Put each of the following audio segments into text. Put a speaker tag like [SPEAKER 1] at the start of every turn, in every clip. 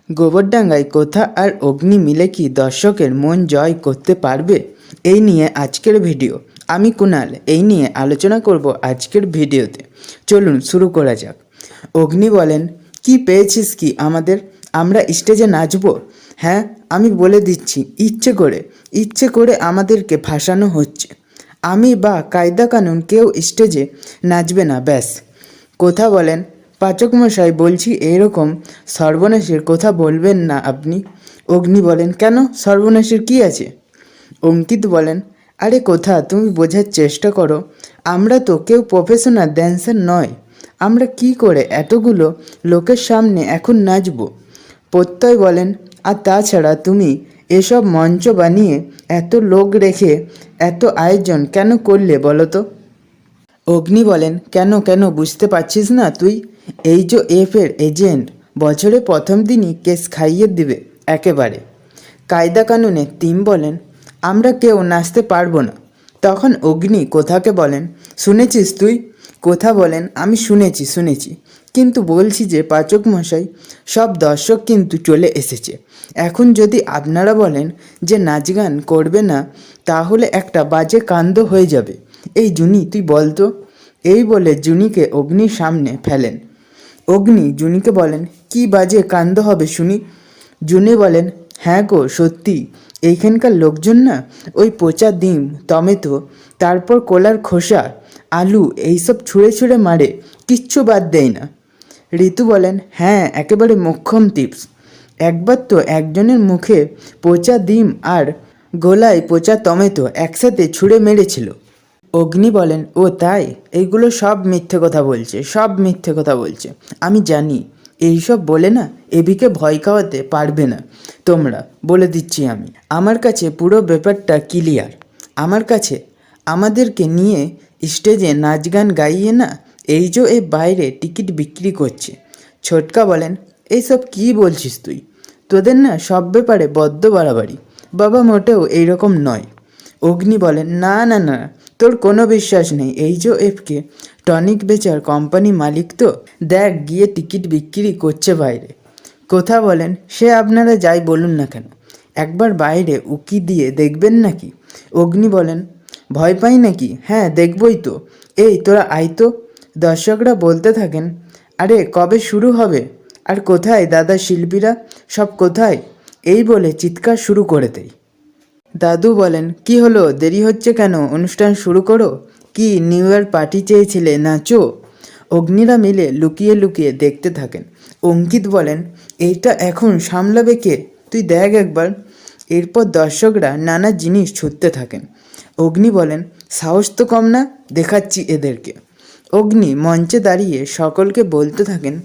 [SPEAKER 1] গোবরডাঙ্গায় কোথা আর অগ্নি মিলে কি দর্শকের মন জয় করতে পারবে? এই নিয়ে আজকের ভিডিও। আমি কুণাল, এই নিয়ে আলোচনা করব আজকের ভিডিওতে। চলুন শুরু করা যাক। অগ্নি বলেন, কি পেয়েছিস কি আমাদের? আমরা স্টেজে নাচবো? হ্যাঁ, আমি বলে দিচ্ছি, ইচ্ছে করে আমাদেরকে ফাঁসানো হচ্ছে। আমি বা কায়দা কানুন কেউ স্টেজে নাচবে না, ব্যাস। কোথা বলেন, পাচক মশাই বলছি, এইরকম সর্বনাশের কথা বলবেন না আপনি। অগ্নি বলেন, কেন, সর্বনাশের কি আছে? অঙ্কিত বলেন, আরে কোথা, তুমি বোঝার চেষ্টা করো, আমরা তো কেউ প্রফেশনাল ড্যান্সার নয়। আমরা কি করে এতগুলো লোকের সামনে এখন নাচবো? প্রত্যয় বলেন, আর তাছাড়া তুমি এসব মঞ্চ বানিয়ে এত লোক রেখে এত আয়োজন কেন করলে বলো তো? অগ্নি বলেন, কেন বুঝতে পারছিস না তুই? এই যে এফের এজেন্ট, বছরে প্রথম দিনই কেস খাইয়ে দিবে একেবারে। কায়দা কানুনে টিম বলেন, আমরা কেউ নাচতে পারবো না। তখন অগ্নি কোথাকে বলেন, শুনেছিস তুই? কোথা বলেন, আমি শুনেছি, কিন্তু বলছি যে পাচক মশাই, সব দর্শক কিন্তু চলে এসেছে। এখন যদি আপনারা বলেন যে নাচ গান করবে না, তাহলে একটা বাজে কাণ্ড হয়ে যাবে। এই জুনি, তুই বল তো। এই বলে জুনিকে অগ্নির সামনে ফেলেন। অগ্নি জুনিকে বলেন, কি বাজে কাণ্ড হবে শুনি? জুনি বলেন, হ্যাঁ গো সত্যি, এইখানকার লোকজন না ওই পচা ডিম, টমেটো, তারপর কলার খোসা, আলু এইসব ছুঁড়ে মারে, কিচ্ছু বাদ দেয় না। ঋতু বলেন, হ্যাঁ, একেবারে মোক্ষম টিপস। একবার তো একজনের মুখে পচা ডিম আর গলায় পচা টমেটো একসাথে ছুঁড়ে মেরেছিল। অগ্নি বলেন, ও তাই? এইগুলো সব মিথ্যে কথা বলছে। আমি জানি, এইসব বলে না এবিকে ভয় খাওয়াতে পারবে না তোমরা, বলে দিচ্ছি আমি। আমার কাছে পুরো ব্যাপারটা ক্লিয়ার। আমার কাছে আমাদেরকে নিয়ে স্টেজে নাচ গান গাইয়ে না এই যে এ বাইরে টিকিট বিক্রি করছে। ছোটকা বলেন, এইসব কি বলছিস তুই? তোদের না সব ব্যাপারে বড্ড বাড়াবাড়ি। বাবা মোটেও এইরকম নয়। অগ্নি বলেন, না, তোর কোনো বিশ্বাস নেই। এই যে এফকে টনিক বেচার কোম্পানি মালিক তো, দেখ গিয়ে টিকিট বিক্রি করছে বাইরে। কোথা বলেন, সে আপনারা যাই বলুন না কেন, একবার বাইরে উকি দিয়ে দেখবেন নাকি? অগ্নি বলেন, ভয় পাই নাকি? হ্যাঁ, দেখবই তো। এই তোরা আয় তো। দর্শকরা বলতে থাকেন, আরে কবে শুরু হবে? আর কোথায় দাদা শিল্পীরা সব কোথায়? এই বলে চিৎকার শুরু করে দেয়। দাদু বলেন, কি হলো, দেরি হচ্ছে কেন? অনুষ্ঠান শুরু করো। কি নিউ ইয়ার পার্টি চেয়েছিলে, নাচো। অগ্নিরা মিলে লুকিয়ে দেখতে থাকেন। অঙ্কিত বলেন, এইটা এখন সামলাবে কে? তুই দেখ একবার। এরপর দর্শকরা নানা জিনিস ছুঁড়তে থাকেন। অগ্নি বলেন, সাহস তো কম না, দেখাচ্ছি এদেরকে। অগ্নি মঞ্চে দাঁড়িয়ে সকলকে বলতে থাকেন,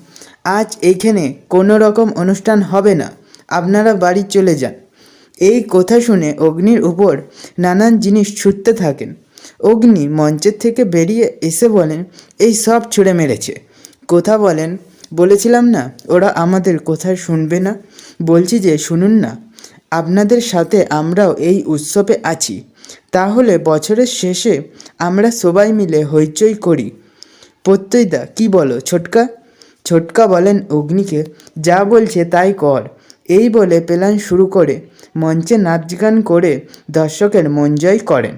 [SPEAKER 1] আজ এইখানে কোনো রকম অনুষ্ঠান হবে না, আপনারা বাড়ি চলে যান। এই কথা শুনে অগ্নির উপর নানান জিনিস ছুটতে থাকেন। অগ্নি মঞ্চের থেকে বেরিয়ে এসে বলেন, এই সব ছুঁড়ে মেরেছে। কোথা বলেন, বলেছিলাম না ওরা আমাদের কোথায় শুনবে না? বলছি যে শুনুন না, আপনাদের সাথে আমরাও এই উৎসবে আছি। তাহলে বছরের শেষে আমরা সবাই মিলে হইচই করি। প্রত্যয়দা কি বলো ছোটকা বলেন অগ্নিকে, যা বলছে তাই কর। এই বলে প্ল্যান শুরু করে মঞ্চে নাচ গান করে দর্শকের মন জয় করেন।